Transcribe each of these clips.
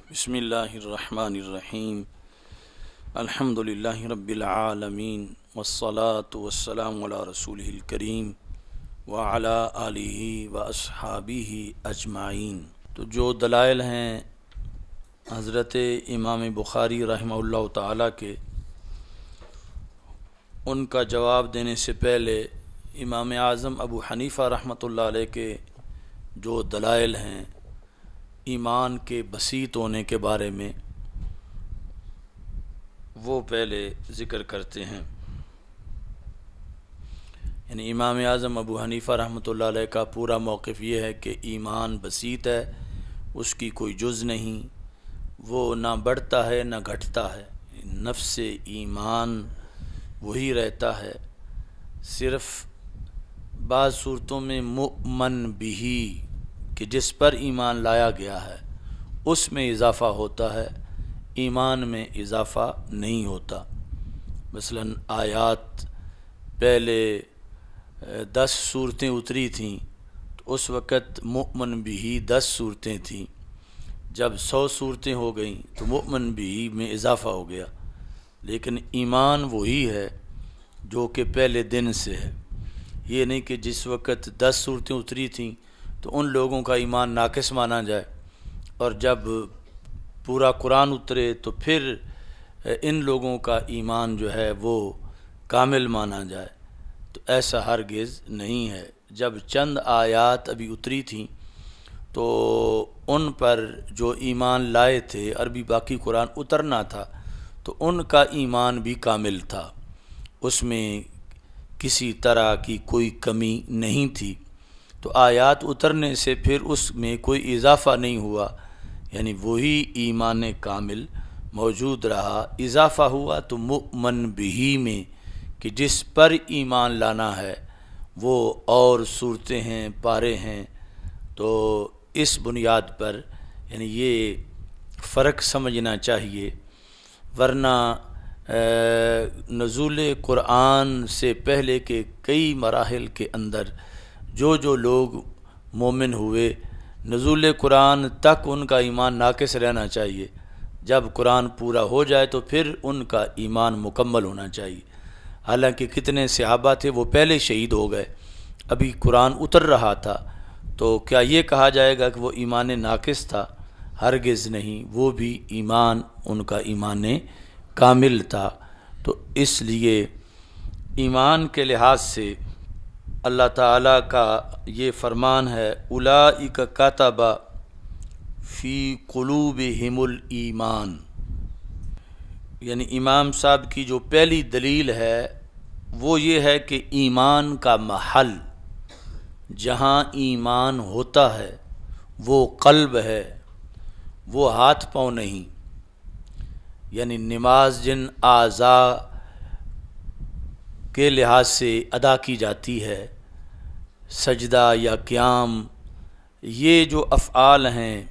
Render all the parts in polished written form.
بسم الرحمن الرحیم الحمدللہ رب العالمین والصلاة والسلام علی رسولہ الکریم وعلی آلہ واصحابہ اجمعین۔ تو جو دلائل ہیں حضرت امام بخاری رحمہ اللہ تعالیٰ کے، ان کا جواب دینے سے پہلے امام اعظم ابو حنیفہ رحمۃ اللہ علیہ کے جو دلائل ہیں ایمان کے بسیط ہونے کے بارے میں، وہ پہلے ذکر کرتے ہیں۔ یعنی امام اعظم ابو حنیفہ رحمۃ اللہ علیہ کا پورا موقف یہ ہے کہ ایمان بسیط ہے، اس کی کوئی جز نہیں، وہ نہ بڑھتا ہے نہ گھٹتا ہے، نفس ایمان وہی رہتا ہے، صرف بعض صورتوں میں مؤمن بھی کہ جس پر ایمان لایا گیا ہے اس میں اضافہ ہوتا ہے، ایمان میں اضافہ نہیں ہوتا۔ مثلا آیات پہلے 10 صورتیں اتری تھیں تو اس وقت مؤمن بھی 10 صورتیں تھیں، جب 100 صورتیں ہو گئیں تو مؤمن بھی میں اضافہ ہو گیا، لیکن ایمان وہی ہے جو کہ پہلے دن سے ہے۔ یہ نہیں کہ جس وقت 10 صورتیں اتری تھیں تو ان لوگوں کا ایمان ناقص مانا جائے، اور جب پورا قرآن اترے تو پھر ان لوگوں کا ایمان جو ہے وہ کامل مانا جائے، تو ایسا ہرگز نہیں ہے۔ جب چند آیات ابھی اتری تھیں تو ان پر جو ایمان لائے تھے، عربی باقی قرآن اترنا تھا تو ان کا ایمان بھی کامل تھا، اس میں کسی طرح کی کوئی کمی نہیں تھی۔ تو آیات اترنے سے پھر اس میں کوئی اضافہ نہیں ہوا، یعنی وہی ایمان کامل موجود رہا۔ اضافہ ہوا تو مؤمن بھی میں کہ جس پر ایمان لانا ہے وہ اور صورتیں ہیں، پارے ہیں، تو اس بنیاد پر یعنی یہ فرق سمجھنا چاہیے، ورنہ نزول قرآن سے پہلے کے کئی مراحل کے اندر جو لوگ مومن ہوئے، نزول قرآن تک ان کا ایمان ناقص رہنا چاہیے، جب قرآن پورا ہو جائے تو پھر ان کا ایمان مکمل ہونا چاہیے۔ حالانکہ کتنے صحابہ تھے وہ پہلے شہید ہو گئے، ابھی قرآن اتر رہا تھا، تو کیا یہ کہا جائے گا کہ وہ ایمان ناقص تھا؟ ہرگز نہیں، وہ بھی ایمان ان کا ایمان کامل تھا۔ تو اس لیے ایمان کے لحاظ سے اللہ تعالیٰ کا یہ فرمان ہے اولئک کتب فی قلوبہم الایمان، یعنی امام صاحب کی جو پہلی دلیل ہے وہ یہ ہے کہ ایمان کا محل جہاں ایمان ہوتا ہے وہ قلب ہے، وہ ہاتھ پاؤں نہیں۔ یعنی نماز جن اعضاء کے لحاظ سے ادا کی جاتی ہے، سجدہ یا قیام، یہ جو افعال ہیں،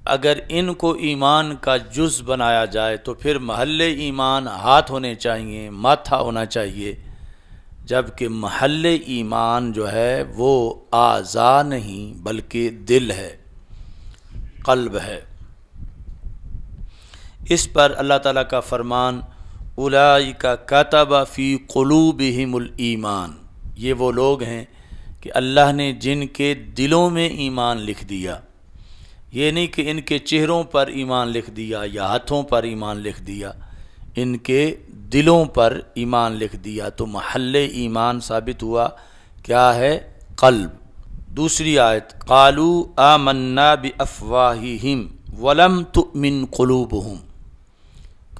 اگر ان کو ایمان کا جز بنایا جائے تو پھر محل ایمان ہاتھ ہونے چاہیے، ماتھا ہونا چاہیے، جبکہ محل ایمان جو ہے وہ اعضاء نہیں بلکہ دل ہے، قلب ہے۔ اس پر اللہ تعالیٰ کا فرمان اولئک کتب فی قلوبہم الایمان، یہ وہ لوگ ہیں کہ اللہ نے جن کے دلوں میں ایمان لکھ دیا، یہ نہیں کہ ان کے چہروں پر ایمان لکھ دیا یا ہاتھوں پر ایمان لکھ دیا، ان کے دلوں پر ایمان لکھ دیا، تو محل ایمان ثابت ہوا کیا ہے؟ قلب۔ دوسری آیت قالوا آمنا بافواہہم ولم تؤمن قلوبہم،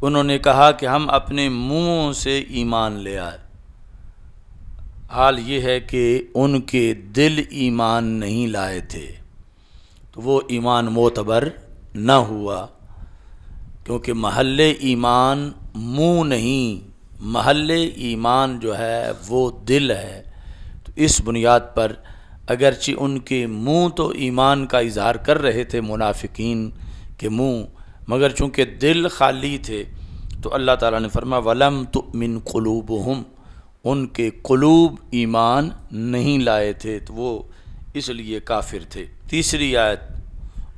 انہوں نے کہا کہ ہم اپنے منہوں سے ایمان لے آئے، حال یہ ہے کہ ان کے دل ایمان نہیں لائے تھے، تو وہ ایمان معتبر نہ ہوا، کیونکہ محل ایمان منہ نہیں، محل ایمان جو ہے وہ دل ہے۔ تو اس بنیاد پر اگرچہ ان کے منہ تو ایمان کا اظہار کر رہے تھے، منافقین کے منہ، مگر چونکہ دل خالی تھے تو اللہ تعالیٰ نے فرمایا وَلَمْ تُؤْمِنْ قُلُوبُهُمْ، ان کے قلوب ایمان نہیں لائے تھے، تو وہ اس لیے کافر تھے۔ تیسری آیت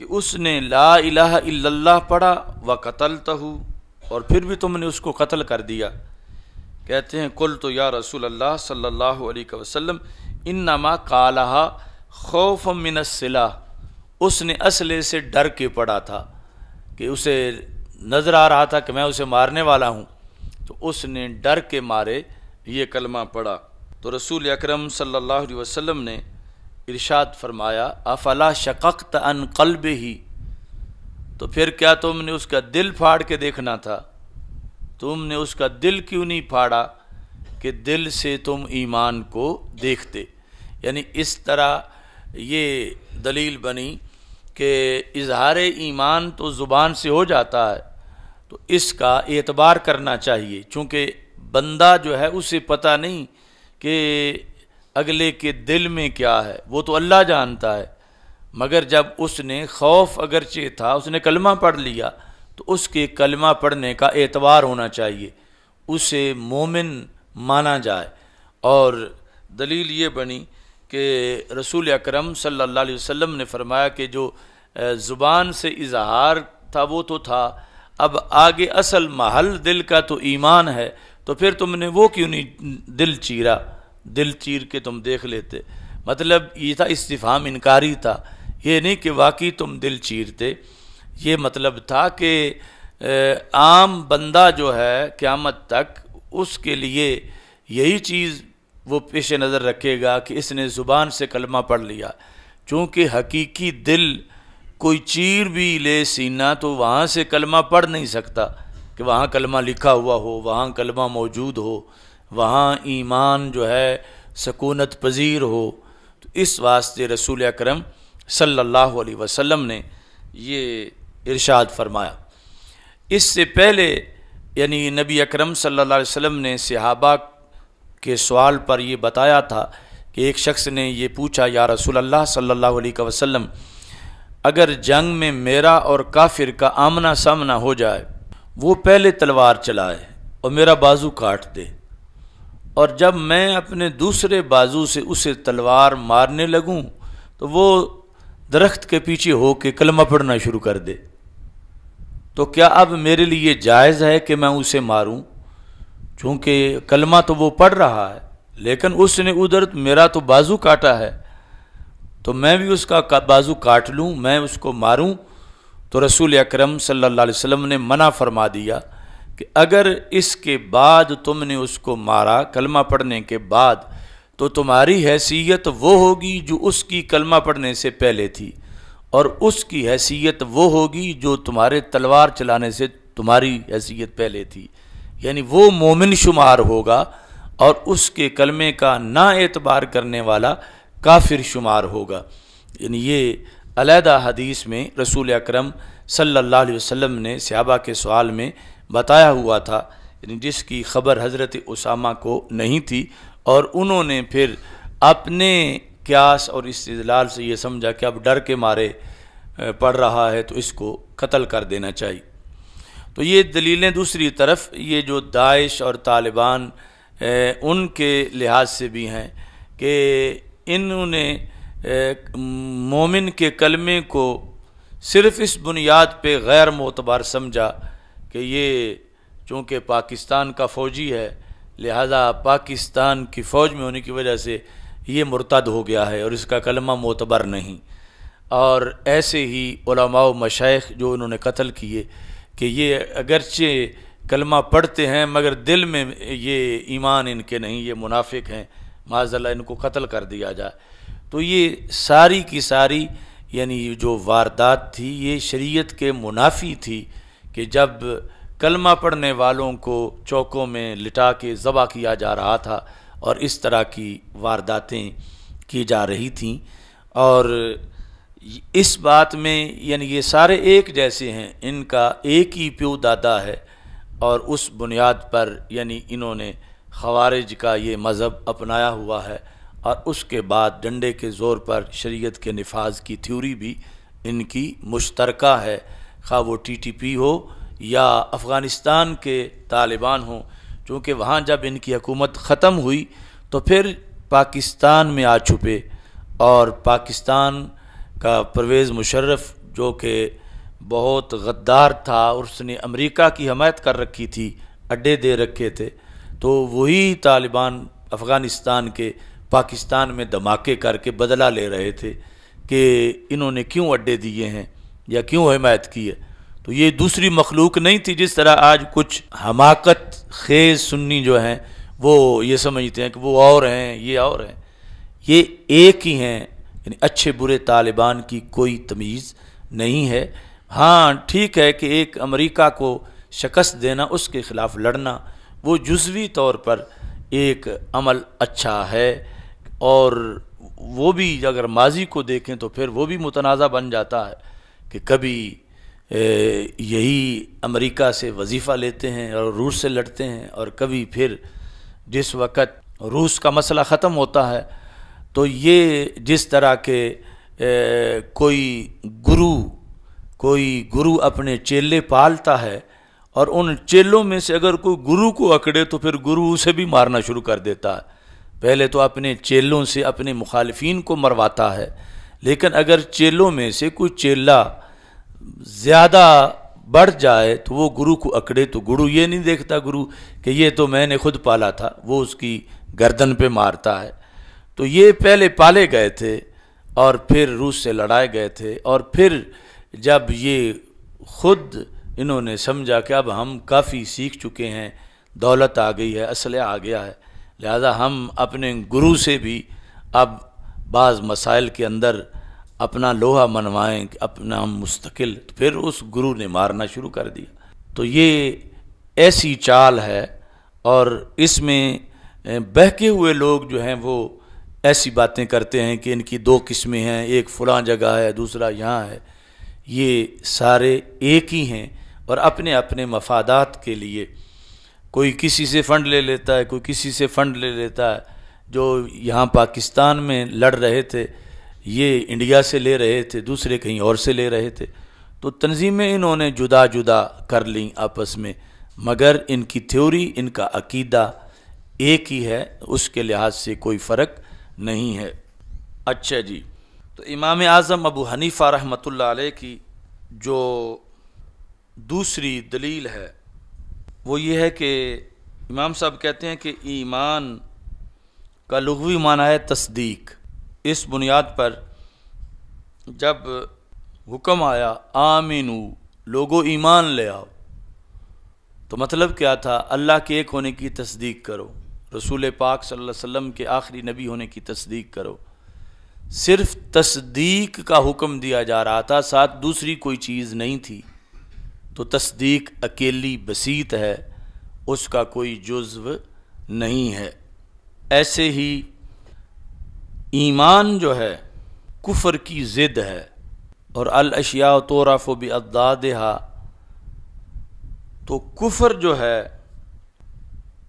کہ اس نے لا الہ الا اللہ پڑھا وقتلتہ، اور پھر بھی تم نے اس کو قتل کر دیا۔ کہتے ہیں قلت یا رسول اللہ صلی اللہ علیہ وسلم انما قالہا خوفا من السلاح، اس نے اسلحے سے ڈر کے پڑھا تھا کہ اسے نظر آ رہا تھا کہ میں اسے مارنے والا ہوں، تو اس نے ڈر کے مارے یہ کلمہ پڑھا۔ تو رسول اکرم صلی اللہ علیہ وسلم نے ارشاد فرمایا افلا شققت عن قلبہ، تو پھر کیا تم نے اس کا دل پھاڑ کے دیکھنا تھا؟ تم نے اس کا دل کیوں نہیں پھاڑا کہ دل سے تم ایمان کو دیکھتے؟ یعنی اس طرح یہ دلیل بنی کہ اظہار ایمان تو زبان سے ہو جاتا ہے، تو اس کا اعتبار کرنا چاہیے، چونکہ بندہ جو ہے اسے پتہ نہیں کہ اگلے کے دل میں کیا ہے، وہ تو اللہ جانتا ہے، مگر جب اس نے خوف اگرچہ تھا، اس نے کلمہ پڑھ لیا، تو اس کے کلمہ پڑھنے کا اعتبار ہونا چاہیے، اسے مومن مانا جائے۔ اور دلیل یہ بنی کہ رسول اکرم صلی اللہ علیہ وسلم نے فرمایا کہ جو زبان سے اظہار تھا وہ تو تھا، اب آگے اصل محل دل کا تو ایمان ہے، تو پھر تم نے وہ کیوں نہیں دل چیرا؟ دل چیر کے تم دیکھ لیتے۔ مطلب یہ تھا استفہام انکاری تھا، یہ نہیں کہ واقعی تم دل چیرتے، یہ مطلب تھا کہ عام بندہ جو ہے قیامت تک اس کے لیے یہی چیز وہ پیش نظر رکھے گا کہ اس نے زبان سے کلمہ پڑھ لیا، چونکہ حقیقی دل کوئی چیر بھی لے سینہ تو وہاں سے کلمہ پڑھ نہیں سکتا کہ وہاں کلمہ لکھا ہوا ہو، وہاں کلمہ موجود ہو، وہاں ایمان جو ہے سکونت پذیر ہو۔ تو اس واسطے رسول اکرم صلی اللہ علیہ وسلم نے یہ ارشاد فرمایا۔ اس سے پہلے یعنی نبی اکرم صلی اللہ علیہ وسلم نے صحابہ کے سوال پر یہ بتایا تھا کہ ایک شخص نے یہ پوچھا یا رسول اللہ صلی اللہ علیہ وسلم اگر جنگ میں میرا اور کافر کا آمنا سامنا ہو جائے، وہ پہلے تلوار چلائے اور میرا بازو کاٹ دے، اور جب میں اپنے دوسرے بازو سے اسے تلوار مارنے لگوں تو وہ درخت کے پیچھے ہو کے کلمہ پڑھنا شروع کر دے، تو کیا اب میرے لیے جائز ہے کہ میں اسے ماروں؟ چونکہ کلمہ تو وہ پڑھ رہا ہے، لیکن اس نے ادھر میرا تو بازو کاٹا ہے، تو میں بھی اس کا بازو کاٹ لوں، میں اس کو ماروں؟ تو رسول اکرم صلی اللہ علیہ وسلم نے منع فرما دیا کہ اگر اس کے بعد تم نے اس کو مارا کلمہ پڑھنے کے بعد، تو تمہاری حیثیت وہ ہوگی جو اس کی کلمہ پڑھنے سے پہلے تھی، اور اس کی حیثیت وہ ہوگی جو تمہارے تلوار چلانے سے تمہاری حیثیت پہلے تھی، یعنی وہ مومن شمار ہوگا اور اس کے کلمے کا نا اعتبار کرنے والا کافر شمار ہوگا۔ یعنی یہ علیحدہ حدیث میں رسول اکرم صلی اللہ علیہ وسلم نے صحابہ کے سوال میں بتایا ہوا تھا، یعنی جس کی خبر حضرت اسامہ کو نہیں تھی، اور انہوں نے پھر اپنے قیاس اور استدلال سے یہ سمجھا کہ اب ڈر کے مارے پڑھ رہا ہے تو اس کو قتل کر دینا چاہیے۔ تو یہ دلیلیں دوسری طرف یہ جو داعش اور طالبان ان کے لحاظ سے بھی ہیں کہ انہوں نے مومن کے کلمے کو صرف اس بنیاد پہ غیر معتبر سمجھا کہ یہ چونکہ پاکستان کا فوجی ہے لہذا پاکستان کی فوج میں ہونے کی وجہ سے یہ مرتد ہو گیا ہے اور اس کا کلمہ معتبر نہیں، اور ایسے ہی علماء و مشائخ جو انہوں نے قتل کیے کہ یہ اگرچہ کلمہ پڑھتے ہیں مگر دل میں یہ ایمان ان کے نہیں، یہ منافق ہیں، معاذ اللہ ان کو قتل کر دیا جائے۔ تو یہ ساری کی ساری یعنی جو واردات تھی یہ شریعت کے منافی تھی کہ جب کلمہ پڑھنے والوں کو چوکوں میں لٹا کے ذبح کیا جا رہا تھا اور اس طرح کی وارداتیں کی جا رہی تھیں، اور اس بات میں یعنی یہ سارے ایک جیسے ہیں، ان کا ایک ہی پیو دادا ہے، اور اس بنیاد پر یعنی انہوں نے خوارج کا یہ مذہب اپنایا ہوا ہے، اور اس کے بعد ڈنڈے کے زور پر شریعت کے نفاذ کی تھیوری بھی ان کی مشترکہ ہے، خواہ وہ ٹی ٹی پی ہو یا افغانستان کے طالبان ہوں، چونکہ وہاں جب ان کی حکومت ختم ہوئی تو پھر پاکستان میں آ چھپے، اور پاکستان کا پرویز مشرف جو کہ بہت غدار تھا اور اس نے امریکہ کی حمایت کر رکھی تھی، اڈے دے رکھے تھے، تو وہی طالبان افغانستان کے پاکستان میں دھماکے کر کے بدلہ لے رہے تھے کہ انہوں نے کیوں اڈے دیے ہیں یا کیوں حمایت کی ہے۔ تو یہ دوسری مخلوق نہیں تھی، جس طرح آج کچھ حماقت خیز سنی جو ہیں وہ یہ سمجھتے ہیں کہ وہ اور ہیں، یہ اور ہیں، یہ ایک ہی ہیں، یعنی اچھے برے طالبان کی کوئی تمیز نہیں ہے۔ ہاں ٹھیک ہے کہ ایک امریکہ کو شکست دینا، اس کے خلاف لڑنا، وہ جزوی طور پر ایک عمل اچھا ہے، اور وہ بھی اگر ماضی کو دیکھیں تو پھر وہ بھی متنازع بن جاتا ہے کہ کبھی یہی امریکہ سے وظیفہ لیتے ہیں اور روس سے لڑتے ہیں، اور کبھی پھر جس وقت روس کا مسئلہ ختم ہوتا ہے تو یہ جس طرح کے کوئی گرو اپنے چیلے پالتا ہے، اور ان چیلوں میں سے اگر کوئی گرو کو اکڑے تو پھر گرو اسے بھی مارنا شروع کر دیتا ہے۔ پہلے تو اپنے چیلوں سے اپنے مخالفین کو مرواتا ہے، لیکن اگر چیلوں میں سے کوئی چیلا زیادہ بڑھ جائے تو وہ گرو کو اکڑے، تو گرو یہ نہیں دیکھتا گرو کہ یہ تو میں نے خود پالا تھا، وہ اس کی گردن پہ مارتا ہے۔ تو یہ پہلے پالے گئے تھے اور پھر روس سے لڑائے گئے تھے، اور پھر جب یہ خود انہوں نے سمجھا کہ اب ہم کافی سیکھ چکے ہیں، دولت آ گئی ہے، اسلحہ آ گیا ہے، لہذا ہم اپنے گرو سے بھی اب بعض مسائل کے اندر اپنا لوہا منوائیں، اپنا ہم مستقل، تو پھر اس گرو نے مارنا شروع کر دیا۔ تو یہ ایسی چال ہے، اور اس میں بہکے ہوئے لوگ جو ہیں وہ ایسی باتیں کرتے ہیں کہ ان کی دو قسمیں ہیں، ایک فلاں جگہ ہے، دوسرا یہاں ہے۔ یہ سارے ایک ہی ہیں، اور اپنے اپنے مفادات کے لیے کوئی کسی سے فنڈ لے لیتا ہے، کوئی کسی سے فنڈ لے لیتا ہے۔ جو یہاں پاکستان میں لڑ رہے تھے یہ انڈیا سے لے رہے تھے، دوسرے کہیں اور سے لے رہے تھے، تو تنظیمیں انہوں نے جدا جدا کر لیں آپس میں، مگر ان کی تھیوری، ان کا عقیدہ ایک ہی ہے، اس کے لحاظ سے کوئی فرق نہیں ہے۔ اچھا جی، تو امام اعظم ابو حنیفہ رحمۃ اللہ علیہ کی جو دوسری دلیل ہے وہ یہ ہے کہ امام صاحب کہتے ہیں کہ ایمان کا لغوی معنی ہے تصدیق۔ اس بنیاد پر جب حکم آیا آمینو، لوگو ایمان لے آؤ، تو مطلب کیا تھا؟ اللہ کے ایک ہونے کی تصدیق کرو، رسول پاک صلی اللہ علیہ وسلم کے آخری نبی ہونے کی تصدیق کرو۔ صرف تصدیق کا حکم دیا جا رہا تھا، ساتھ دوسری کوئی چیز نہیں تھی، تو تصدیق اکیلی بسیط ہے، اس کا کوئی جزو نہیں ہے۔ ایسے ہی ایمان جو ہے کفر کی ضد ہے، اور الاشیاء تعرف باضدادها، تو کفر جو ہے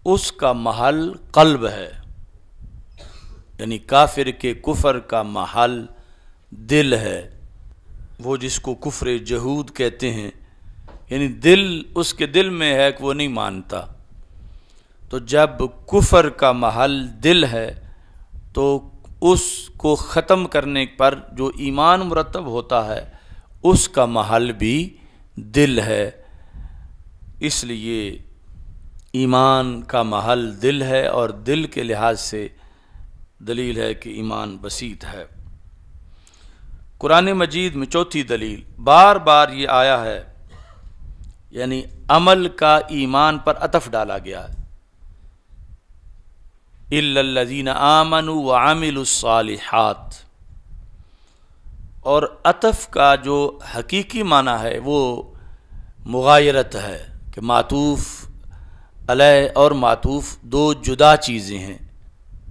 اس کا محل قلب ہے، یعنی کافر کے کفر کا محل دل ہے، وہ جس کو کفر جہود کہتے ہیں، یعنی دل، اس کے دل میں ہے کہ وہ نہیں مانتا۔ تو جب کفر کا محل دل ہے تو اس کو ختم کرنے پر جو ایمان مرتب ہوتا ہے اس کا محل بھی دل ہے، اس لیے ایمان کا محل دل ہے، اور دل کے لحاظ سے دلیل ہے کہ ایمان بسیط ہے۔ قرآن مجید میں چوتھی دلیل، بار بار یہ آیا ہے، یعنی عمل کا ایمان پر عطف ڈالا گیا ہے، الا الذین آمنوا وعملوا الصالحات، اور عطف کا جو حقیقی معنی ہے وہ مغایرت ہے کہ معطوف علیہ اور معطوف دو جدا چیزیں ہیں۔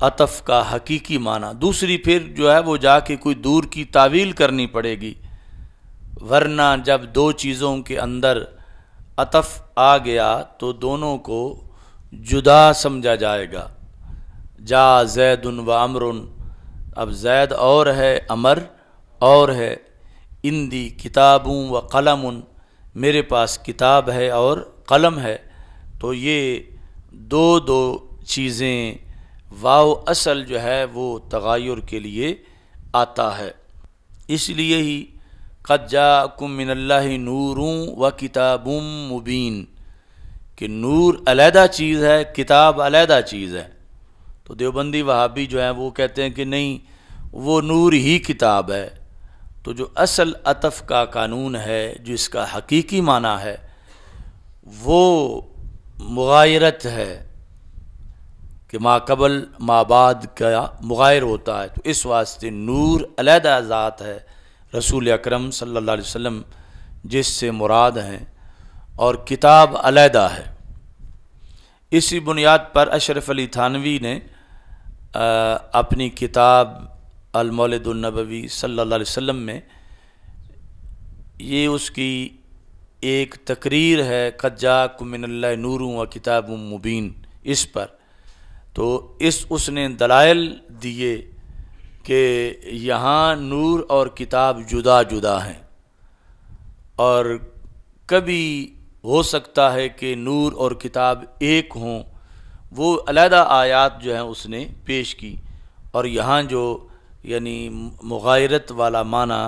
عطف کا حقیقی معنی، دوسری پھر جو ہے وہ جا کے کوئی دور کی تعویل کرنی پڑے گی، ورنہ جب دو چیزوں کے اندر عطف آ گیا تو دونوں کو جدا سمجھا جائے گا۔ جا زید و عمر، اب زید اور ہے، عمر اور ہے، اندی کتابوں و قلم، میرے پاس کتاب ہے اور قلم ہے، تو یہ دو چیزیں، واو اصل جو ہے وہ تغیر کے لیے آتا ہے۔ اس لیے ہی قد جاءکم من اللہ نور و کتاب مبین، کہ نور علیحدہ چیز ہے، کتاب علیحدہ چیز ہے۔ تو دیوبندی وہابی جو ہیں وہ کہتے ہیں کہ نہیں، وہ نور ہی کتاب ہے۔ تو جو اصل عطف کا قانون ہے، جو اس کا حقیقی معنی ہے، وہ مغایرت ہے کہ ما قبل ما بعد کا مغایر ہوتا ہے۔ تو اس واسطے نور علیحدہ ذات ہے رسول اکرم صلی اللہ علیہ وسلم جس سے مراد ہیں، اور کتاب علیحدہ ہے۔ اسی بنیاد پر اشرف علی تھانوی نے اپنی کتاب المولد النبوی صلی اللہ علیہ وسلم میں یہ اس کی ایک تقریر ہے، قد جاءکم من اللہ نور و کتاب مبین، اس پر تو اس نے دلائل دیے کہ یہاں نور اور کتاب جدا جدا ہیں، اور کبھی ہو سکتا ہے کہ نور اور کتاب ایک ہوں۔ وہ علیحدہ آیات جو ہیں اس نے پیش کی، اور یہاں جو یعنی مغایرت والا معنی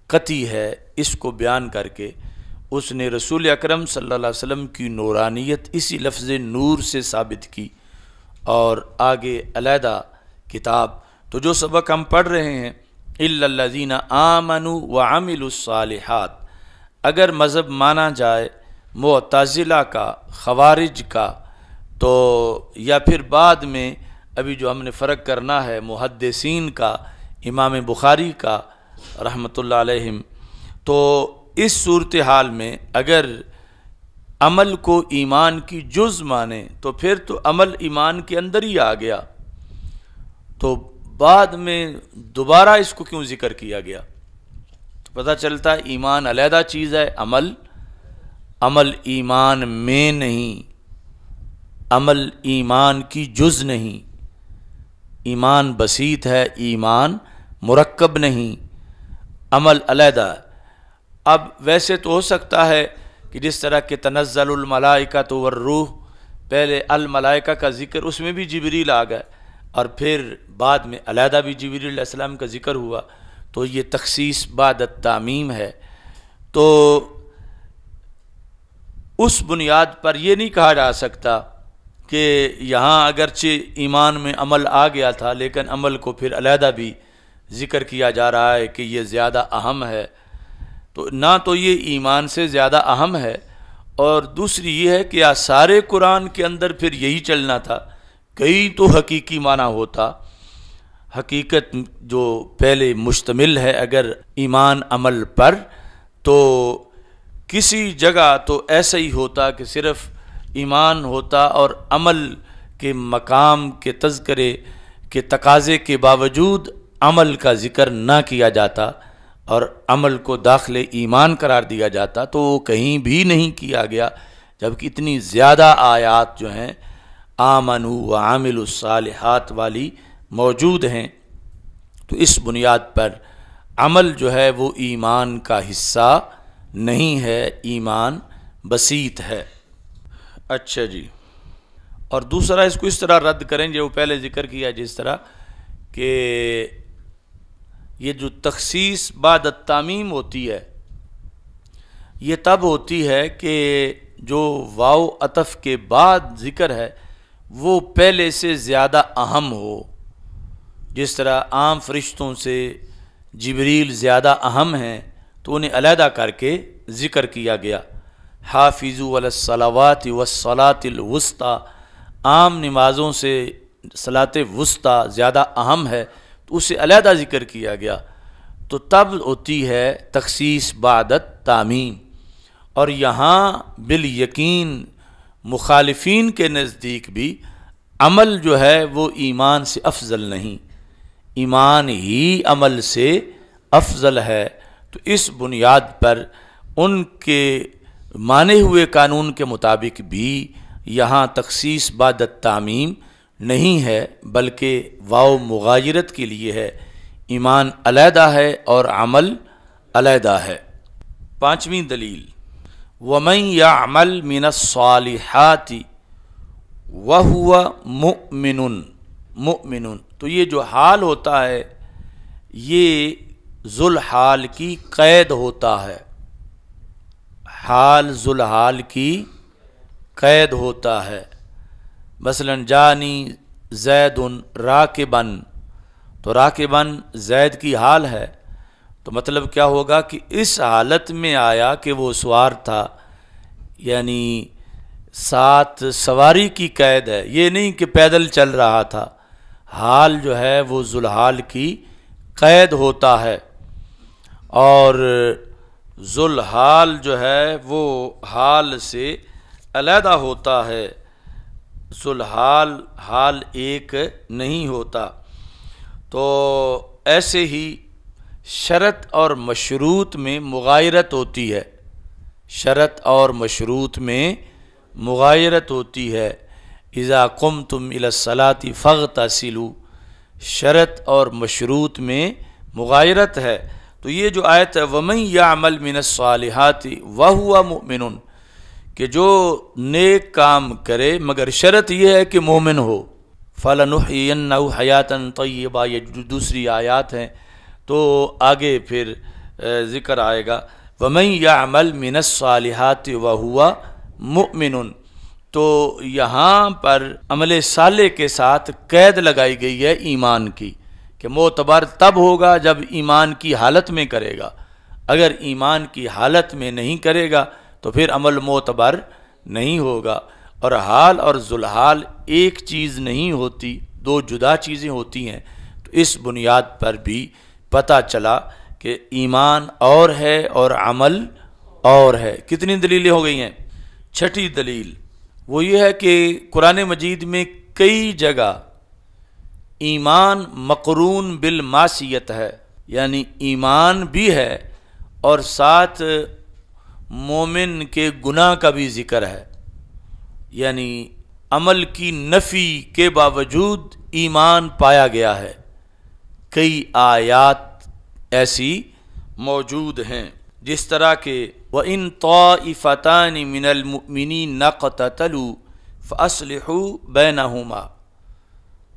قطعی ہے اس کو بیان کر کے اس نے رسول اکرم صلی اللہ علیہ وسلم کی نورانیت اسی لفظ نور سے ثابت کی، اور آگے علیحدہ کتاب۔ تو جو سبق ہم پڑھ رہے ہیں الا الذین آمنوا وعملوا الصالحات، اگر مذہب مانا جائے معتزلہ کا، خوارج کا، تو یا پھر بعد میں ابھی جو ہم نے فرق کرنا ہے محدثین کا، امام بخاری کا رحمۃ اللہ علیہم، تو اس صورتحال میں اگر عمل کو ایمان کی جز مانے تو پھر تو عمل ایمان کے اندر ہی آ گیا، تو بعد میں دوبارہ اس کو کیوں ذکر کیا گیا؟ تو پتہ چلتا ہے ایمان علیحدہ چیز ہے، عمل ایمان میں نہیں، عمل ایمان کی جز نہیں، ایمان بسیط ہے، ایمان مرکب نہیں، عمل علیحدہ ہے۔ اب ویسے تو ہو سکتا ہے کہ جس طرح کہ تنزل الملائکۃ والروح، پہلے الملائکہ کا ذکر اس میں بھی جبریل آ گئے، اور پھر بعد میں علیحدہ بھی جبریل علیہ السلام کا ذکر ہوا، تو یہ تخصیص بعد التعمیم ہے۔ تو اس بنیاد پر یہ نہیں کہا جا سکتا کہ یہاں اگرچہ ایمان میں عمل آ گیا تھا لیکن عمل کو پھر علیحدہ بھی ذکر کیا جا رہا ہے کہ یہ زیادہ اہم ہے۔ تو نہ تو یہ ایمان سے زیادہ اہم ہے، اور دوسری یہ ہے کہ سارے قرآن کے اندر پھر یہی چلنا تھا، کئی تو حقیقی معنی ہوتا، حقیقت جو پہلے مشتمل ہے اگر ایمان عمل پر، تو کسی جگہ تو ایسا ہی ہوتا کہ صرف ایمان ہوتا اور عمل کے مقام کے تذکرے کے تقاضے کے باوجود عمل کا ذکر نہ کیا جاتا اور عمل کو داخل ایمان قرار دیا جاتا، تو وہ کہیں بھی نہیں کیا گیا، جبکہ اتنی زیادہ آیات جو ہیں آمنوا وعملوا الصالحات والی موجود ہیں۔ تو اس بنیاد پر عمل جو ہے وہ ایمان کا حصہ نہیں ہے، ایمان بسیط ہے۔ اچھا جی، اور دوسرا اس کو اس طرح رد کریں جو پہلے ذکر کیا، جس طرح کہ یہ جو تخصیص بعد التعمیم ہوتی ہے، یہ تب ہوتی ہے کہ جو واو عطف کے بعد ذکر ہے وہ پہلے سے زیادہ اہم ہو، جس طرح عام فرشتوں سے جبریل زیادہ اہم ہیں تو انہیں علیحدہ کر کے ذکر کیا گیا۔ حافظوا علی الصلوات والصلاۃ الوسطی، عام نمازوں سے صلاۃ وسطی زیادہ اہم ہے تو اسے علیحدہ ذکر کیا گیا، تو تب ہوتی ہے تخصیص بعد التعمیم۔ اور یہاں بالیقین مخالفین کے نزدیک بھی عمل جو ہے وہ ایمان سے افضل نہیں، ایمان ہی عمل سے افضل ہے۔ تو اس بنیاد پر ان کے مانے ہوئے قانون کے مطابق بھی یہاں تخصیص بعد التعمیم نہیں ہے، بلکہ واو مغایرت کے لیے ہے، ایمان علیحدہ ہے اور عمل علیحدہ ہے۔ پانچویں دلیل، وَمَن يَعْمَلْ مِنَ الصَّالِحَاتِ وَهُوَ مُؤْمِنٌ، تو یہ جو حال ہوتا ہے یہ ذوالحال کی قید ہوتا ہے، حال ذوالحال کی قید ہوتا ہے۔ مثلا جانی زید راکبن، تو راکبن زید کی حال ہے، تو مطلب کیا ہوگا کہ اس حالت میں آیا کہ وہ سوار تھا، یعنی ساتھ سواری کی قید ہے، یہ نہیں کہ پیدل چل رہا تھا۔ حال جو ہے وہ ذوالحال کی قید ہوتا ہے، اور ذوالحال جو ہے وہ حال سے علیحدہ ہوتا ہے، ذوالحال حال ایک نہیں ہوتا۔ تو ایسے ہی شرط اور مشروط میں مغایرت ہوتی ہے، شرط اور مشروط میں مغایرت ہوتی ہے۔ اذا قمتم الی الصلاۃ فاغتسلوا، شرط اور مشروط میں مغایرت ہے۔ تو یہ جو آیت ہے وَمَن يَعْمَلْ مِنَ الصَّالِحَاتِ وَهُوَ مُؤْمِنٌ، کہ جو نیک کام کرے مگر شرط یہ ہے کہ مومن ہو، فَلَنُحْيِيَنَّهُ حَيَاةً طَيِّبَةً، یہ دوسری آیات ہیں، تو آگے پھر ذکر آئے گا وَمَن يَعْمَلْ مِنَ الصَّالِحَاتِ وَهُوَ مُؤْمِنٌ۔ تو یہاں پر عمل صالح کے ساتھ قید لگائی گئی ہے ایمان کی، کہ معتبر تب ہوگا جب ایمان کی حالت میں کرے گا، اگر ایمان کی حالت میں نہیں کرے گا تو پھر عمل معتبر نہیں ہوگا۔ اور حال اور ذوالحال ایک چیز نہیں ہوتی، دو جدا چیزیں ہوتی ہیں۔ تو اس بنیاد پر بھی پتہ چلا کہ ایمان اور ہے اور عمل اور ہے۔ کتنی دلیلیں ہو گئی ہیں؟ چھٹی دلیل وہ یہ ہے کہ قرآن مجید میں کئی جگہ ایمان مقرون بالمعصیت ہے، یعنی ایمان بھی ہے اور ساتھ مومن کے گناہ کا بھی ذکر ہے، یعنی عمل کی نفی کے باوجود ایمان پایا گیا ہے۔ کئی آیات ایسی موجود ہیں، جس طرح کہ وَإِن طَائِفَتَانِ مِنَ الْمُؤْمِنِينَ اقْتَتَلُوا فَأَصْلِحُوا بَيْنَهُمَا،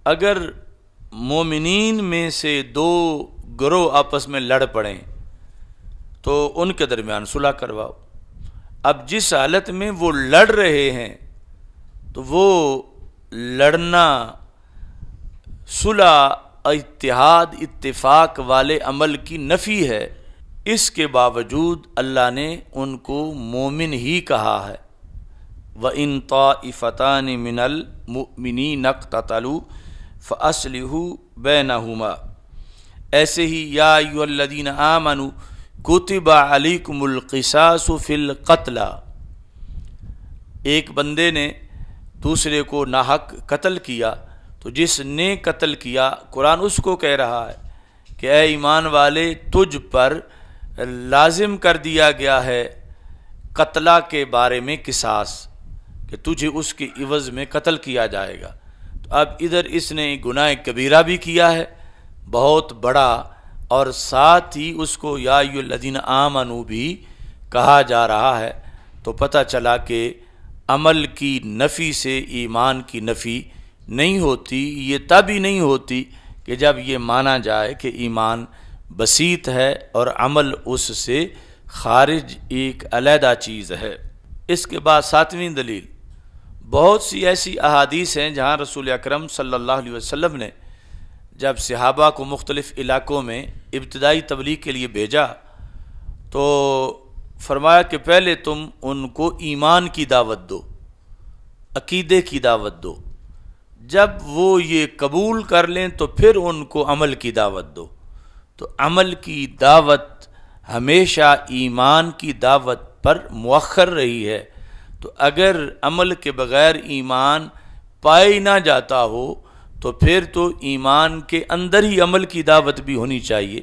اگر مومنین میں سے دو گروہ آپس میں لڑ پڑیں تو ان کے درمیان صلح کرواؤ۔ اب جس حالت میں وہ لڑ رہے ہیں تو وہ لڑنا صلح، اتحاد، اتفاق والے عمل کی نفی ہے، اس کے باوجود اللہ نے ان کو مومن ہی کہا ہے۔ وَإِن طَائِفَتَانِ مِنَ الْمُؤْمِنِينَ اقْتَتَلُوا فَأَصْلِحُوا بَيْنَهُمَا۔ ایسے ہی یا ایھا الذین آمنوا کتب علیکم القصاص فی القتلی، ایک بندے نے دوسرے کو ناحق قتل کیا تو جس نے قتل کیا قرآن اس کو کہہ رہا ہے کہ اے ایمان والے، تجھ پر لازم کر دیا گیا ہے قتلہ کے بارے میں قصاص، کہ تجھے اس کے عوض میں قتل کیا جائے گا۔ تو اب ادھر اس نے گناہ کبیرہ بھی کیا ہے، بہت بڑا، اور ساتھ ہی اس کو یا ایھا الذین آمنوا بھی کہا جا رہا ہے۔ تو پتہ چلا کہ عمل کی نفی سے ایمان کی نفی نہیں ہوتی، یہ تب ہی نہیں ہوتی کہ جب یہ مانا جائے کہ ایمان بسیط ہے اور عمل اس سے خارج ایک علیحدہ چیز ہے۔ اس کے بعد ساتویں دلیل، بہت سی ایسی احادیث ہیں جہاں رسول اکرم صلی اللہ علیہ وسلم نے جب صحابہ کو مختلف علاقوں میں ابتدائی تبلیغ کے لیے بھیجا تو فرمایا کہ پہلے تم ان کو ایمان کی دعوت دو، عقیدے کی دعوت دو، جب وہ یہ قبول کر لیں تو پھر ان کو عمل کی دعوت دو۔ تو عمل کی دعوت ہمیشہ ایمان کی دعوت پر مؤخر رہی ہے۔ تو اگر عمل کے بغیر ایمان پائی نہ جاتا ہو تو پھر تو ایمان کے اندر ہی عمل کی دعوت بھی ہونی چاہیے،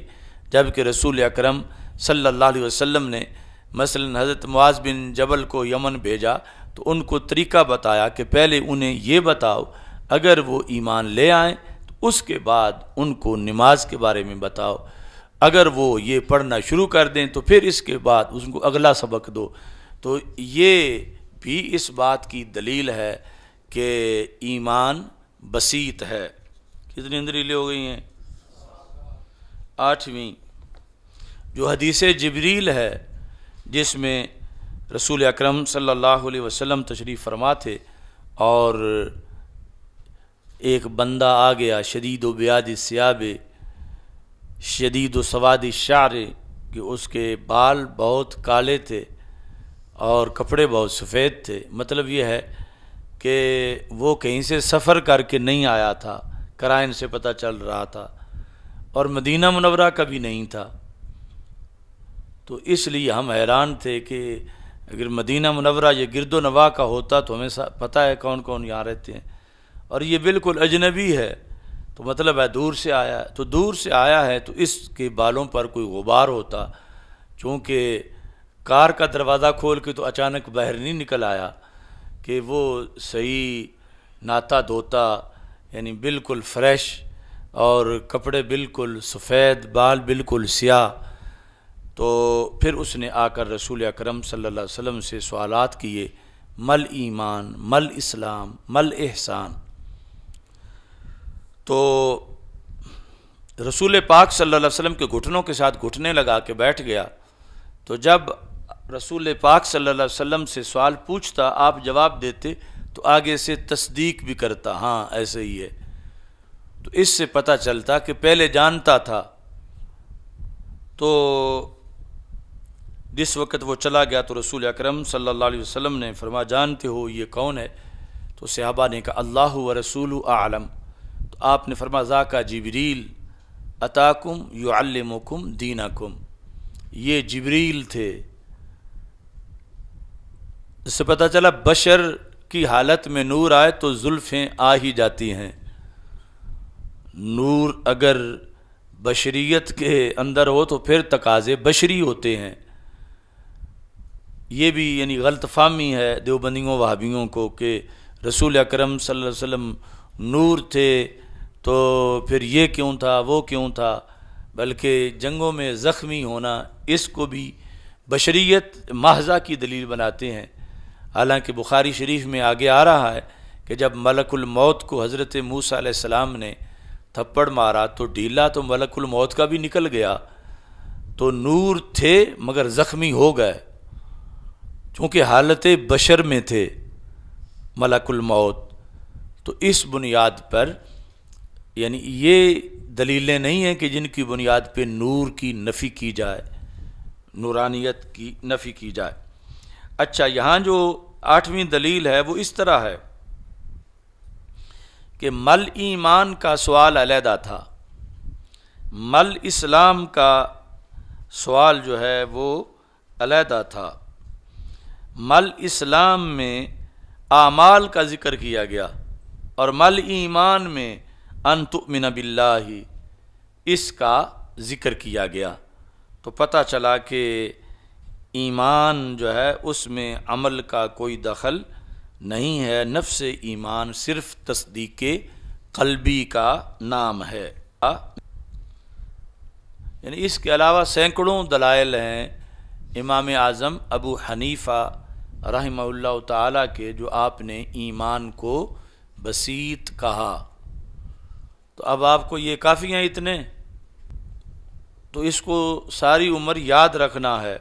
جبکہ رسول اکرم صلی اللہ علیہ وسلم نے مثلا حضرت معاذ بن جبل کو یمن بھیجا تو ان کو طریقہ بتایا کہ پہلے انہیں یہ بتاؤ، اگر وہ ایمان لے آئیں تو اس کے بعد ان کو نماز کے بارے میں بتاؤ، اگر وہ یہ پڑھنا شروع کر دیں تو پھر اس کے بعد اس کو اگلا سبق دو۔ تو یہ بھی اس بات کی دلیل ہے کہ ایمان بسیط ہے۔ کتنی دلیلیں ہو گئی ہیں؟ 8ویں جو حدیث جبریل ہے جس میں رسول اکرم صلی اللہ علیہ وسلم تشریف فرما تھے اور ایک بندہ آ گیا، شدید و بیاد الثیاب شدید و سواد الشعر، کہ اس کے بال بہت کالے تھے اور کپڑے بہت سفید تھے۔ مطلب یہ ہے کہ وہ کہیں سے سفر کر کے نہیں آیا تھا، قرائن سے پتہ چل رہا تھا، اور مدینہ منورہ کا بھی نہیں تھا۔ تو اس لیے ہم حیران تھے کہ اگر مدینہ منورہ یہ گرد و نواح کا ہوتا تو ہمیں پتہ ہے کون کون یہاں رہتے ہیں، اور یہ بالکل اجنبی ہے، تو مطلب ہے دور سے آیا ہے۔ تو دور سے آیا ہے تو اس کے بالوں پر کوئی غبار ہوتا، چونکہ کار کا دروازہ کھول کے تو اچانک باہر نہیں نکل آیا، کہ وہ صحیح ناتا دھوتا، یعنی بالکل فریش، اور کپڑے بالکل سفید، بال بالکل سیاہ۔ تو پھر اس نے آ کر رسول اکرم صلی اللہ علیہ وسلم سے سوالات کیے، مل ایمان، مل اسلام، مل احسان۔ تو رسول پاک صلی اللہ علیہ وسلم کے گھٹنوں کے ساتھ گھٹنے لگا کے بیٹھ گیا۔ تو جب رسول پاک صلی اللہ علیہ وسلم سے سوال پوچھتا، آپ جواب دیتے تو آگے سے تصدیق بھی کرتا، ہاں ایسے ہی ہے۔ تو اس سے پتہ چلتا کہ پہلے جانتا تھا۔ تو جس وقت وہ چلا گیا تو رسول اکرم صلی اللہ علیہ وسلم نے فرمایا، جانتے ہو یہ کون ہے؟ تو صحابہ نے کہا اللہ و رسول اعلم۔ تو آپ نے فرمایا ذاک جبریل اتاکم یعلمکم دینکم، یہ جبریل تھے۔ اس سے پتہ چلا بشر کی حالت میں نور آئے تو زلفیں آ ہی جاتی ہیں۔ نور اگر بشریت کے اندر ہو تو پھر تقاضے بشری ہوتے ہیں۔ یہ بھی یعنی غلط فہمی ہے دیوبندیوں وہابیوں کو کہ رسول اکرم صلی اللہ علیہ وسلم نور تھے تو پھر یہ کیوں تھا وہ کیوں تھا، بلکہ جنگوں میں زخمی ہونا اس کو بھی بشریت محضہ کی دلیل بناتے ہیں۔ حالانکہ بخاری شریف میں آگے آ رہا ہے کہ جب ملک الموت کو حضرت موسیٰ علیہ السلام نے تھپڑ مارا تو ڈھیلا تو ملک الموت کا بھی نکل گیا، تو نور تھے مگر زخمی ہو گئے، چونکہ حالت بشر میں تھے ملک الموت۔ تو اس بنیاد پر یعنی یہ دلیلیں نہیں ہیں کہ جن کی بنیاد پہ نور کی نفی کی جائے، نورانیت کی نفی کی جائے۔ اچھا، یہاں جو 8ویں دلیل ہے وہ اس طرح ہے کہ مل ایمان کا سوال علیحدہ تھا، مل اسلام کا سوال جو ہے وہ علیحدہ تھا۔ مل اسلام میں اعمال کا ذکر کیا گیا اور مل ایمان میں ان تؤمن باللہ اس کا ذکر کیا گیا۔ تو پتہ چلا کہ ایمان جو ہے اس میں عمل کا کوئی دخل نہیں ہے، نفس ایمان صرف تصدیق قلبی کا نام ہے۔ یعنی اس کے علاوہ سینکڑوں دلائل ہیں امام اعظم ابو حنیفہ رحمہ اللہ تعالیٰ کے، جو آپ نے ایمان کو بسیط کہا۔ تو اب آپ کو یہ کافی ہیں اتنے، تو اس کو ساری عمر یاد رکھنا ہے۔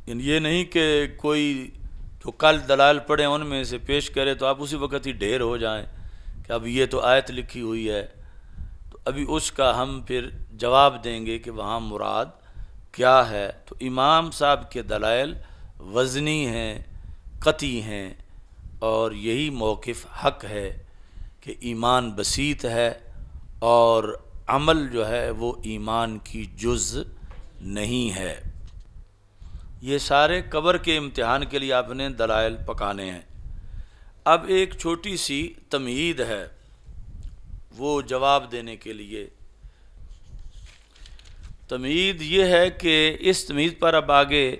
یہ نہیں کہ کوئی جو کل دلائل پڑھیں ان میں سے پیش کرے تو آپ اسی وقت ہی ڈھیر ہو جائیں کہ اب یہ تو آیت لکھی ہوئی ہے، تو ابھی اس کا ہم پھر جواب دیں گے کہ وہاں مراد کیا ہے۔ تو امام صاحب کے دلائل وزنی ہیں، قطعی ہیں، اور یہی موقف حق ہے کہ ایمان بسیط ہے اور عمل جو ہے وہ ایمان کی جز نہیں ہے۔ یہ سارے قبر کے امتحان کے لیے آپ نے دلائل پکانے ہیں۔ اب ایک چھوٹی سی تمہید ہے وہ جواب دینے کے لیے۔ تمہید یہ ہے کہ اس تمہید پر اب آگے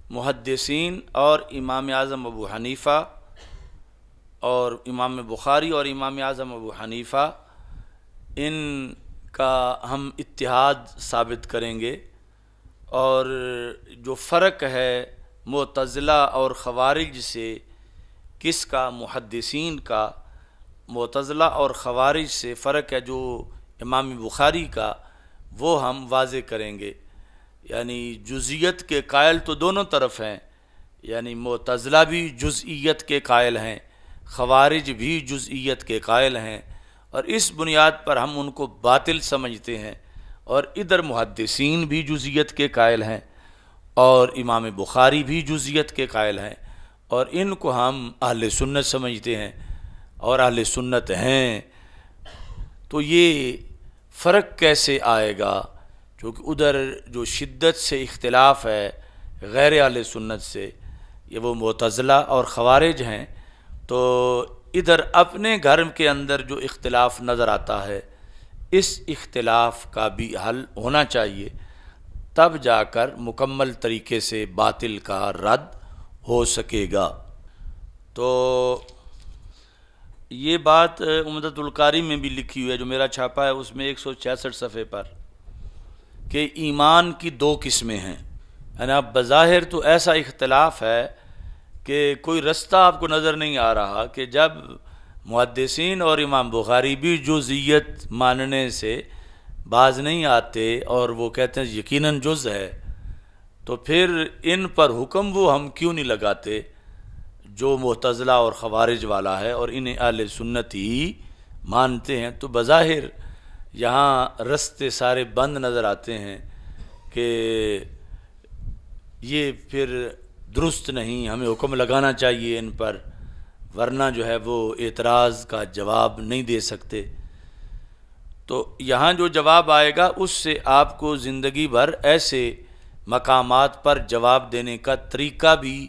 محدثین اور امام اعظم ابو حنیفہ اور امام بخاری اور امام اعظم ابو حنیفہ ان کا ہم اتحاد ثابت کریں گے، اور جو فرق ہے معتزلہ اور خوارج سے کس کا، محدثین کا معتزلہ اور خوارج سے فرق ہے جو امام بخاری کا وہ ہم واضح کریں گے۔ یعنی جزئیت کے قائل تو دونوں طرف ہیں، یعنی معتزلہ بھی جزئیت کے قائل ہیں، خوارج بھی جزئیت کے قائل ہیں، اور اس بنیاد پر ہم ان کو باطل سمجھتے ہیں، اور ادھر محدثین بھی جزئیت کے قائل ہیں، اور امام بخاری بھی جزئیت کے قائل ہیں، اور ان کو ہم اہل سنت سمجھتے ہیں اور اہل سنت ہیں۔ تو یہ فرق کیسے آئے گا؟ کیونکہ ادھر جو شدت سے اختلاف ہے غیر اہل سنت سے، یہ وہ معتزلہ اور خوارج ہیں، تو ادھر اپنے گھر کے اندر جو اختلاف نظر آتا ہے، اس اختلاف کا بھی حل ہونا چاہیے، تب جا کر مکمل طریقے سے باطل کا رد ہو سکے گا۔ تو یہ بات عمدۃ القاری میں بھی لکھی ہوئی ہے، جو میرا چھاپا ہے اس میں 166 صفحے پر، کہ ایمان کی دو قسمیں ہیں۔ یعنی اب بظاہر تو ایسا اختلاف ہے کہ کوئی رستہ آپ کو نظر نہیں آ رہا، کہ جب محدثین اور امام بخاری بھی جزئیت ماننے سے باز نہیں آتے اور وہ کہتے ہیں یقیناً جز ہے، تو پھر ان پر حکم وہ ہم کیوں نہیں لگاتے جو معتزلہ اور خوارج والا ہے، اور انہیں اہل سنت ہی مانتے ہیں؟ تو بظاہر یہاں رستے سارے بند نظر آتے ہیں کہ یہ پھر درست نہیں، ہمیں حکم لگانا چاہیے ان پر، ورنہ جو ہے وہ اعتراض کا جواب نہیں دے سکتے۔ تو یہاں جو جواب آئے گا اس سے آپ کو زندگی بھر ایسے مقامات پر جواب دینے کا طریقہ بھی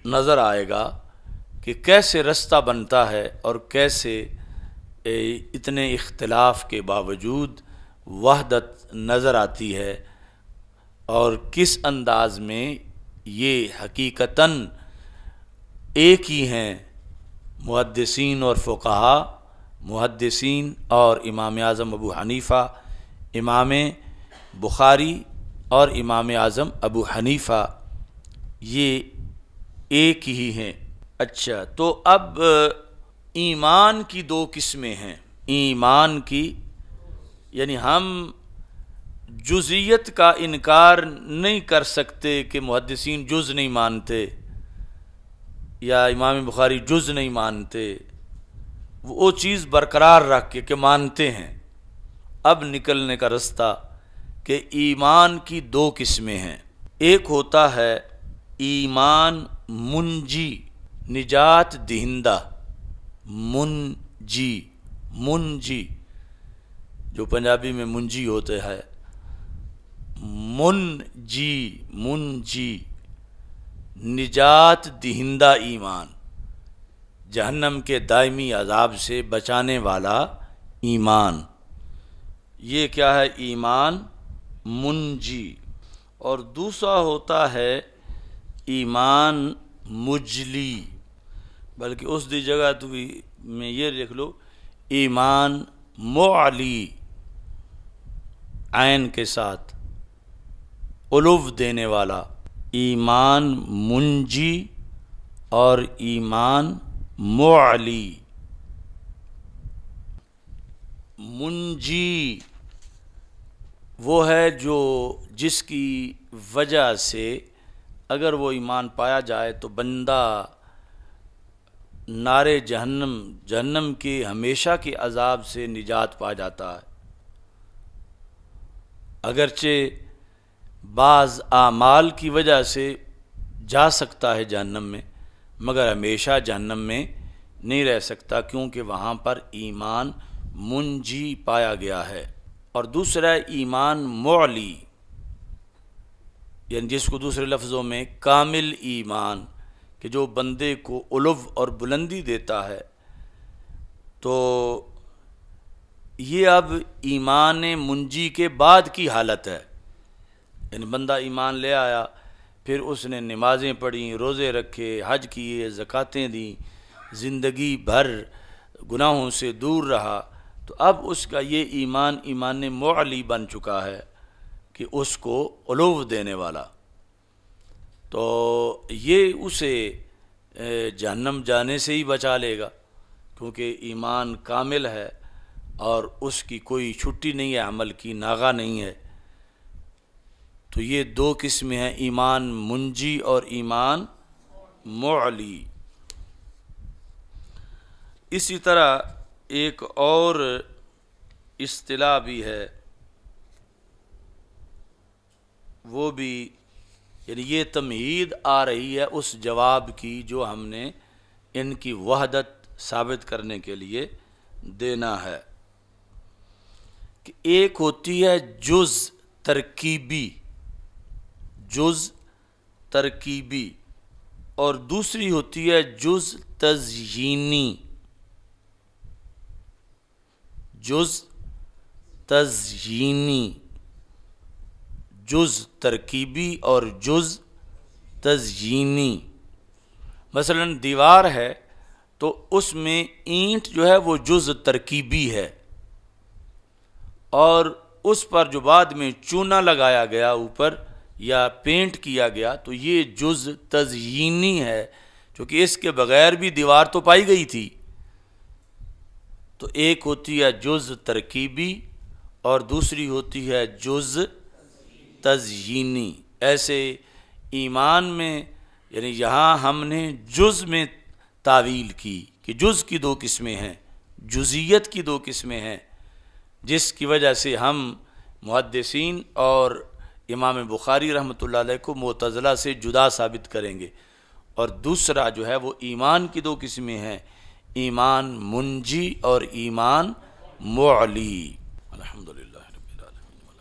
نظر آئے گا کہ کیسے رستہ بنتا ہے اور کیسے اتنے اختلاف کے باوجود وحدت نظر آتی ہے، اور کس انداز میں یہ حقیقتاً ایک ہی ہیں محدثین اور فقہا، محدثین اور امام اعظم ابو حنیفہ، امام بخاری اور امام اعظم ابو حنیفہ، یہ ایک ہی ہیں۔ اچھا، تو اب ایمان کی دو قسمیں ہیں۔ ایمان کی یعنی ہم جزئیت کا انکار نہیں کر سکتے کہ محدثین جز نہیں مانتے یا امام بخاری جز نہیں مانتے، وہ چیز برقرار رکھ کے کہ مانتے ہیں۔ اب نکلنے کا رستہ کہ ایمان کی دو قسمیں ہیں۔ ایک ہوتا ہے ایمان منجی، نجات دہندہ، منجی جو پنجابی میں منجی ہوتے ہیں، منجی نجات دہندہ ایمان، جہنم کے دائمی عذاب سے بچانے والا ایمان، یہ کیا ہے؟ ایمان منجی۔ اور دوسرا ہوتا ہے ایمان مجلی، بلکہ اس دی جگہ تو میں یہ لکھ لو ایمان معلی، عین کے ساتھ، علو دینے والا، ایمان منجی اور ایمان معلی۔ منجی وہ ہے جو جس کی وجہ سے اگر وہ ایمان پایا جائے تو بندہ نارے جہنم کے ہمیشہ کے عذاب سے نجات پا جاتا ہے، اگرچہ بعض اعمال کی وجہ سے جا سکتا ہے جہنم میں، مگر ہمیشہ جہنم میں نہیں رہ سکتا، کیونکہ وہاں پر ایمان منجی پایا گیا ہے۔ اور دوسرا ایمان معلی، یعنی جس کو دوسرے لفظوں میں کامل ایمان، کہ جو بندے کو علو اور بلندی دیتا ہے۔ تو یہ اب ایمان منجی کے بعد کی حالت ہے، یعنی بندہ ایمان لے آیا، پھر اس نے نمازیں پڑھیں، روزے رکھے، حج کیے، زکاتیں دیں، زندگی بھر گناہوں سے دور رہا، تو اب اس کا یہ ایمان معلی بن چکا ہے کہ اس کو علو دینے والا، تو یہ اسے جہنم جانے سے ہی بچا لے گا، کیونکہ ایمان کامل ہے اور اس کی کوئی چھٹی نہیں ہے، عمل کی ناغہ نہیں ہے۔ تو یہ دو قسمیں ہیں، ایمان منجی اور ایمان معلی۔ اسی طرح ایک اور اصطلاح بھی ہے، وہ بھی یعنی یہ تمہید آ رہی ہے اس جواب کی جو ہم نے ان کی وحدت ثابت کرنے کے لیے دینا ہے، کہ ایک ہوتی ہے جز ترکیبی، جز ترکیبی، اور دوسری ہوتی ہے جز تزیینی، جز تزیینی، جز ترکیبی اور جز تزیینی۔ مثلا دیوار ہے تو اس میں اینٹ جو ہے وہ جز ترکیبی ہے، اور اس پر جو بعد میں چونا لگایا گیا اوپر یا پینٹ کیا گیا تو یہ جز تزیینی ہے، کیونکہ اس کے بغیر بھی دیوار تو پائی گئی تھی۔ تو ایک ہوتی ہے جز ترکیبی اور دوسری ہوتی ہے جز تزیینی۔ ایسے ایمان میں یعنی یہاں ہم نے جز میں تعویل کی کہ جز کی دو قسمیں ہیں، جزیت کی دو قسمیں ہیں، جس کی وجہ سے ہم محدثین اور امام بخاری رحمۃ اللہ علیہ کو معتزلہ سے جدا ثابت کریں گے۔ اور دوسرا جو ہے وہ ایمان کی دو قسمیں ہیں، ایمان منجی اور ایمان معلی۔ الحمدللہ رب العالمین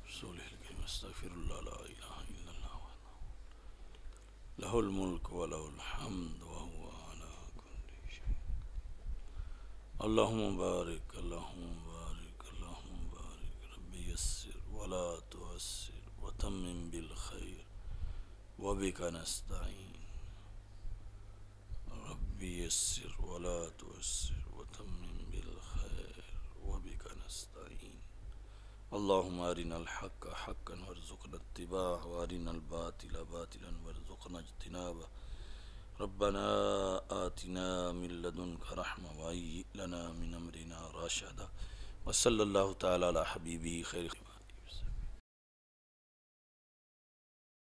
رسول الکریم استغفر اللہ لا الہ الا اللہ لہ الملک ولہ الحمد وہو علی کل شیء۔ اللہم بارک اللہم بارک اللہم بارک رب یسر ولا تعسر وتمم بالخیر وبک نستعین، رب یسر ولا تعسر وتمم بالخیر وبک نستعین۔ اللہم ارنا الحق حقا وارزقنا اتباعہ وارنا الباطل باطلا وارزقنا اجتنابہ، ربنا آتنا من لدنک رحمہ وہیئ لنا من امرنا رشدا، وصلی اللہ تعالی علی حبیبہ خیر